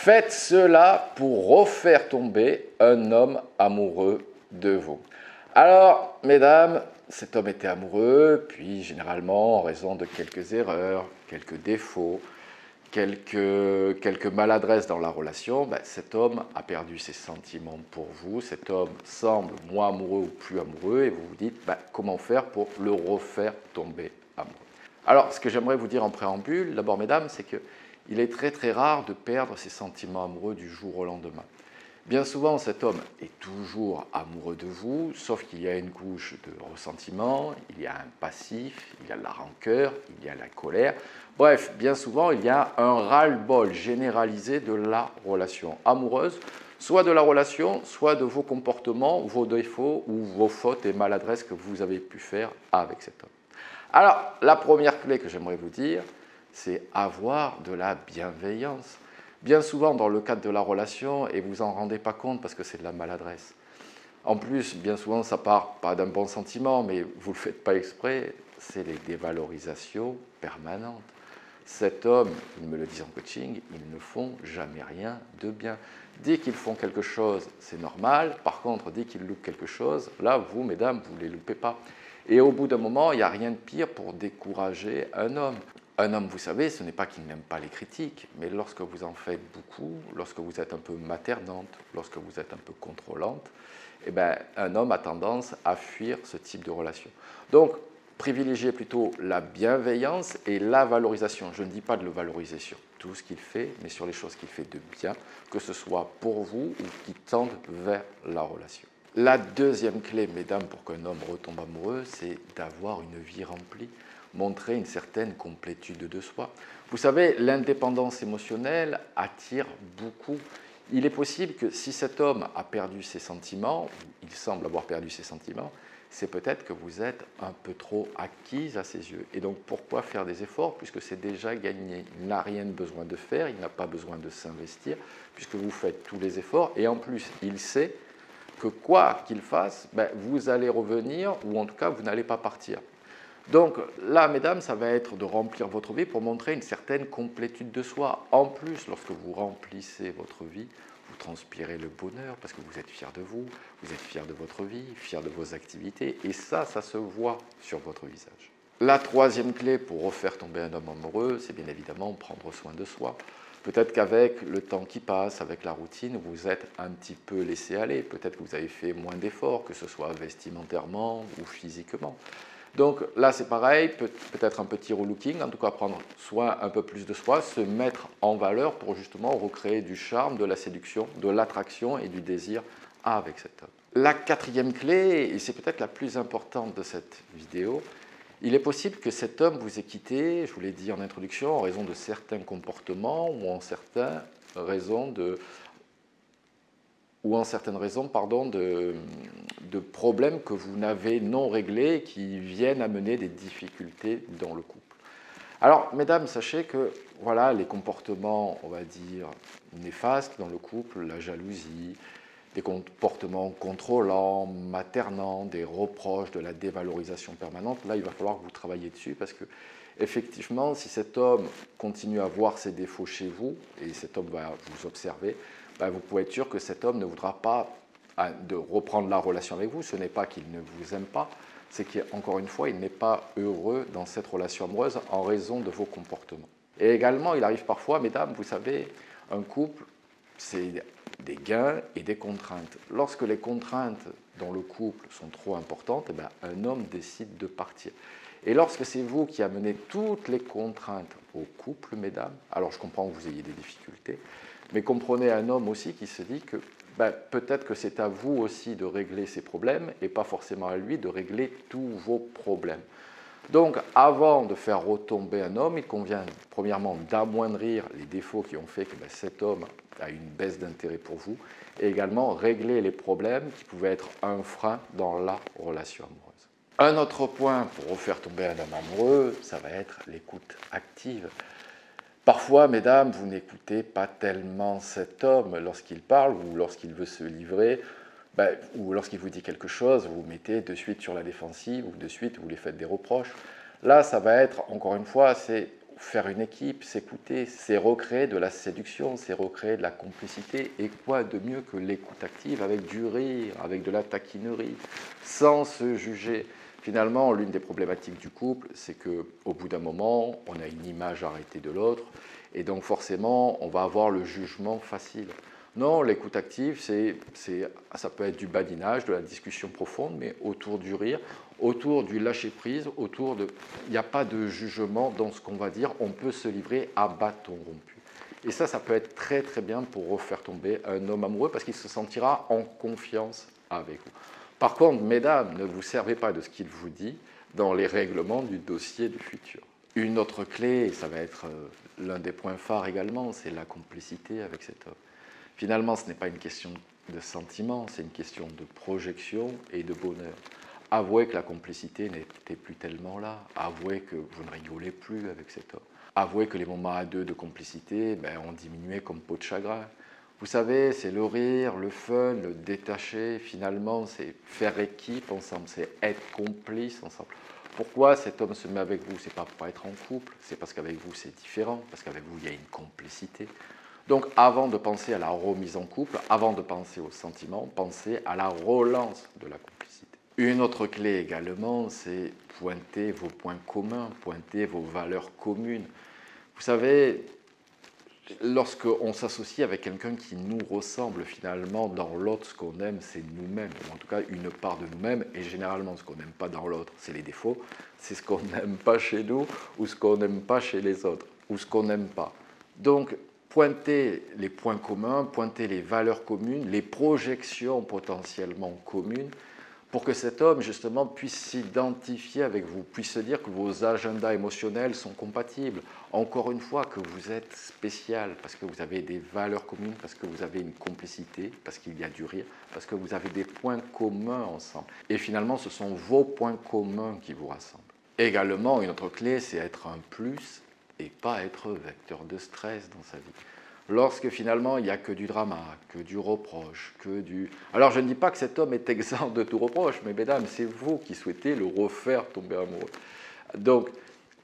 Faites cela pour refaire tomber un homme amoureux de vous. Alors, mesdames, cet homme était amoureux, puis généralement, en raison de quelques erreurs, quelques défauts, quelques maladresses dans la relation, cet homme a perdu ses sentiments pour vous. Cet homme semble moins amoureux ou plus amoureux, et vous vous dites comment faire pour le refaire tomber amoureux. Alors, ce que j'aimerais vous dire en préambule, d'abord, mesdames, c'est qu'il est très très rare de perdre ses sentiments amoureux du jour au lendemain. Bien souvent, cet homme est toujours amoureux de vous, sauf qu'il y a une couche de ressentiment, il y a un passif, il y a la rancœur, il y a la colère. Bref, bien souvent, il y a un ras-le-bol généralisé de la relation amoureuse, soit de la relation, soit de vos comportements, vos défauts ou vos fautes et maladresses que vous avez pu faire avec cet homme. Alors, la première clé que j'aimerais vous dire, c'est avoir de la bienveillance. Bien souvent, dans le cadre de la relation, et vous en rendez pas compte parce que c'est de la maladresse. En plus, bien souvent, ça part pas d'un bon sentiment, mais vous ne le faites pas exprès, c'est les dévalorisations permanentes. Cet homme, ils me le disent en coaching, ils ne font jamais rien de bien. Dès qu'ils font quelque chose, c'est normal. Par contre, dès qu'ils loupent quelque chose, là, vous, mesdames, vous ne les loupez pas. Et au bout d'un moment, il n'y a rien de pire pour décourager un homme. Un homme, vous savez, ce n'est pas qu'il n'aime pas les critiques, mais lorsque vous en faites beaucoup, lorsque vous êtes un peu maternante, lorsque vous êtes un peu contrôlante, un homme a tendance à fuir ce type de relation. Donc, privilégiez plutôt la bienveillance et la valorisation. Je ne dis pas de le valoriser sur tout ce qu'il fait, mais sur les choses qu'il fait de bien, que ce soit pour vous ou qui tendent vers la relation. La deuxième clé, mesdames, pour qu'un homme retombe amoureux, c'est d'avoir une vie remplie, montrer une certaine complétude de soi. Vous savez, l'indépendance émotionnelle attire beaucoup. Il est possible que si cet homme a perdu ses sentiments, ou il semble avoir perdu ses sentiments, c'est peut-être que vous êtes un peu trop acquise à ses yeux. Et donc, pourquoi faire des efforts puisque c'est déjà gagné? Il n'a rien besoin de faire, il n'a pas besoin de s'investir, puisque vous faites tous les efforts. Et en plus, il sait que quoi qu'il fasse, vous allez revenir, ou en tout cas, vous n'allez pas partir. Donc là, mesdames, ça va être de remplir votre vie pour montrer une certaine complétude de soi. En plus, lorsque vous remplissez votre vie, vous transpirez le bonheur parce que vous êtes fier de vous, vous êtes fier de votre vie, fier de vos activités, et ça se voit sur votre visage. La troisième clé pour refaire tomber un homme amoureux, c'est bien évidemment prendre soin de soi. Peut-être qu'avec le temps qui passe, avec la routine, vous êtes un petit peu laissé aller. Peut-être que vous avez fait moins d'efforts, que ce soit vestimentairement ou physiquement. Donc là, c'est pareil, peut-être un petit relooking, en tout cas prendre soin un peu plus de soi, se mettre en valeur pour justement recréer du charme, de la séduction, de l'attraction et du désir avec cet homme. La quatrième clé, et c'est peut-être la plus importante de cette vidéo, il est possible que cet homme vous ait quitté, je vous l'ai dit en introduction, en raison de certains comportements ou en certaines raisons de problèmes que vous n'avez non réglés et qui viennent amener des difficultés dans le couple. Alors, mesdames, sachez que voilà, les comportements, on va dire, néfastes dans le couple, la jalousie, des comportements contrôlants, maternants, des reproches, de la dévalorisation permanente, là, il va falloir que vous travailliez dessus parce que, effectivement, si cet homme continue à voir ses défauts chez vous, et cet homme va vous observer, vous pouvez être sûr que cet homme ne voudra pas de reprendre la relation avec vous. Ce n'est pas qu'il ne vous aime pas, c'est qu'encore une fois, il n'est pas heureux dans cette relation amoureuse en raison de vos comportements. Et également, il arrive parfois, mesdames, vous savez, un couple, c'est des gains et des contraintes. Lorsque les contraintes dans le couple sont trop importantes, un homme décide de partir. Et lorsque c'est vous qui amenez toutes les contraintes au couple, mesdames, alors je comprends que vous ayez des difficultés, mais comprenez un homme aussi qui se dit que peut-être que c'est à vous aussi de régler ses problèmes et pas forcément à lui de régler tous vos problèmes. Donc, avant de faire retomber un homme, il convient premièrement d'amoindrir les défauts qui ont fait que cet homme a une baisse d'intérêt pour vous et également régler les problèmes qui pouvaient être un frein dans la relation amoureuse. Un autre point pour refaire tomber un homme amoureux, ça va être l'écoute active. Parfois, mesdames, vous n'écoutez pas tellement cet homme lorsqu'il parle ou lorsqu'il veut se livrer, ou lorsqu'il vous dit quelque chose, vous vous mettez de suite sur la défensive ou de suite vous lui faites des reproches. Là, ça va être, encore une fois, c'est faire une équipe, s'écouter, c'est recréer de la séduction, c'est recréer de la complicité. Et quoi de mieux que l'écoute active avec du rire, avec de la taquinerie, sans se juger. Finalement, l'une des problématiques du couple, c'est qu'au bout d'un moment, on a une image arrêtée de l'autre, et donc forcément, on va avoir le jugement facile. Non, l'écoute active, ça peut être du badinage, de la discussion profonde, mais autour du rire, autour du lâcher-prise, il n'y a pas de jugement dans ce qu'on va dire, on peut se livrer à bâton rompu. Et ça peut être très très bien pour refaire tomber un homme amoureux, parce qu'il se sentira en confiance avec vous. Par contre, mesdames, ne vous servez pas de ce qu'il vous dit dans les règlements du dossier du futur. Une autre clé, et ça va être l'un des points phares également, c'est la complicité avec cet homme. Finalement, ce n'est pas une question de sentiment, c'est une question de projection et de bonheur. Avouez que la complicité n'était plus tellement là. Avouez que vous ne rigolez plus avec cet homme. Avouez que les moments à deux de complicité ont diminué comme peau de chagrin. Vous savez, c'est le rire, le fun, le détaché. Finalement, c'est faire équipe ensemble, c'est être complice ensemble. Pourquoi cet homme se met avec vous? Ce n'est pas pour être en couple, c'est parce qu'avec vous, c'est différent, parce qu'avec vous, il y a une complicité. Donc, avant de penser à la remise en couple, avant de penser aux sentiments, pensez à la relance de la complicité. Une autre clé également, c'est pointer vos points communs, pointer vos valeurs communes. Vous savez, lorsqu'on s'associe avec quelqu'un qui nous ressemble, finalement, dans l'autre, ce qu'on aime, c'est nous-mêmes, ou en tout cas une part de nous-mêmes, et généralement, ce qu'on n'aime pas dans l'autre, c'est les défauts, c'est ce qu'on n'aime pas chez nous, ou ce qu'on n'aime pas chez les autres, ou ce qu'on n'aime pas. Donc, pointez les points communs, pointez les valeurs communes, les projections potentiellement communes, pour que cet homme, justement, puisse s'identifier avec vous, puisse se dire que vos agendas émotionnels sont compatibles. Encore une fois, que vous êtes spécial, parce que vous avez des valeurs communes, parce que vous avez une complicité, parce qu'il y a du rire, parce que vous avez des points communs ensemble. Et finalement, ce sont vos points communs qui vous rassemblent. Également, une autre clé, c'est être un plus et pas être vecteur de stress dans sa vie. Lorsque finalement il n'y a que du drama, que du reproche, que du... Alors je ne dis pas que cet homme est exempt de tout reproche, mais mesdames, c'est vous qui souhaitez le refaire tomber amoureux. Donc,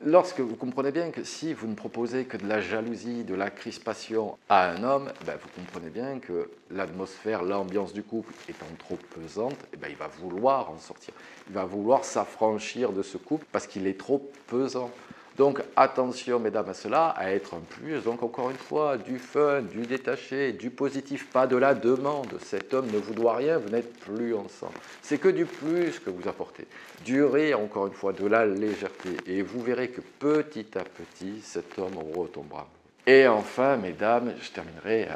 lorsque vous comprenez bien que si vous ne proposez que de la jalousie, de la crispation à un homme, vous comprenez bien que l'atmosphère, l'ambiance du couple étant trop pesante, il va vouloir en sortir. Il va vouloir s'affranchir de ce couple parce qu'il est trop pesant. Donc attention, mesdames, à cela, à être un plus. Donc encore une fois, du fun, du détaché, du positif, pas de la demande. Cet homme ne vous doit rien, vous n'êtes plus ensemble. C'est que du plus que vous apportez. Du rire, encore une fois, de la légèreté. Et vous verrez que petit à petit, cet homme retombera. Et enfin, mesdames, je terminerai.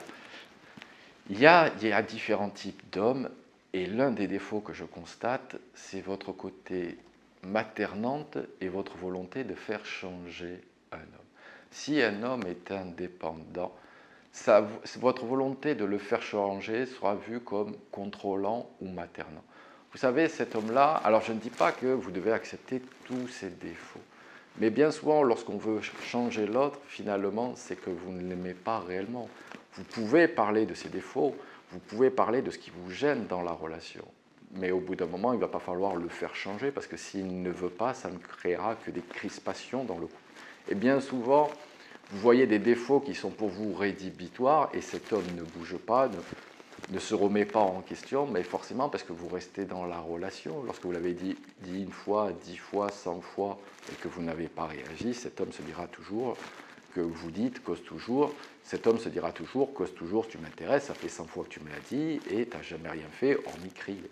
Il y a différents types d'hommes. Et l'un des défauts que je constate, c'est votre côté maternante et votre volonté de faire changer un homme. Si un homme est indépendant, votre volonté de le faire changer sera vue comme contrôlant ou maternant. Vous savez, cet homme-là, alors je ne dis pas que vous devez accepter tous ses défauts, mais bien souvent, lorsqu'on veut changer l'autre, finalement, c'est que vous ne l'aimez pas réellement. Vous pouvez parler de ses défauts, vous pouvez parler de ce qui vous gêne dans la relation. Mais au bout d'un moment, il ne va pas falloir le faire changer parce que s'il ne veut pas, ça ne créera que des crispations dans le couple. Et bien souvent, vous voyez des défauts qui sont pour vous rédhibitoires et cet homme ne bouge pas, ne se remet pas en question, mais forcément parce que vous restez dans la relation. Lorsque vous l'avez dit une fois, 10 fois, 100 fois et que vous n'avez pas réagi, cet homme se dira toujours que vous dites, cause toujours, cet homme se dira toujours, cause toujours, tu m'intéresses, ça fait 100 fois que tu me l'as dit et tu n'as jamais rien fait hormis crier.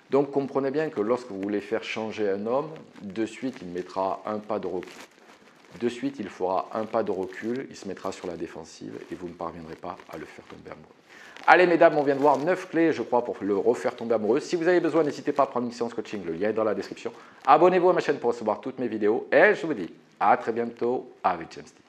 Donc comprenez bien que lorsque vous voulez faire changer un homme, de suite il mettra un pas de recul. De suite il fera un pas de recul, il se mettra sur la défensive et vous ne parviendrez pas à le faire tomber amoureux. Allez mesdames, on vient de voir 9 clés je crois pour le refaire tomber amoureux. Si vous avez besoin, n'hésitez pas à prendre une séance coaching, le lien est dans la description. Abonnez-vous à ma chaîne pour recevoir toutes mes vidéos et je vous dis à très bientôt avec James T.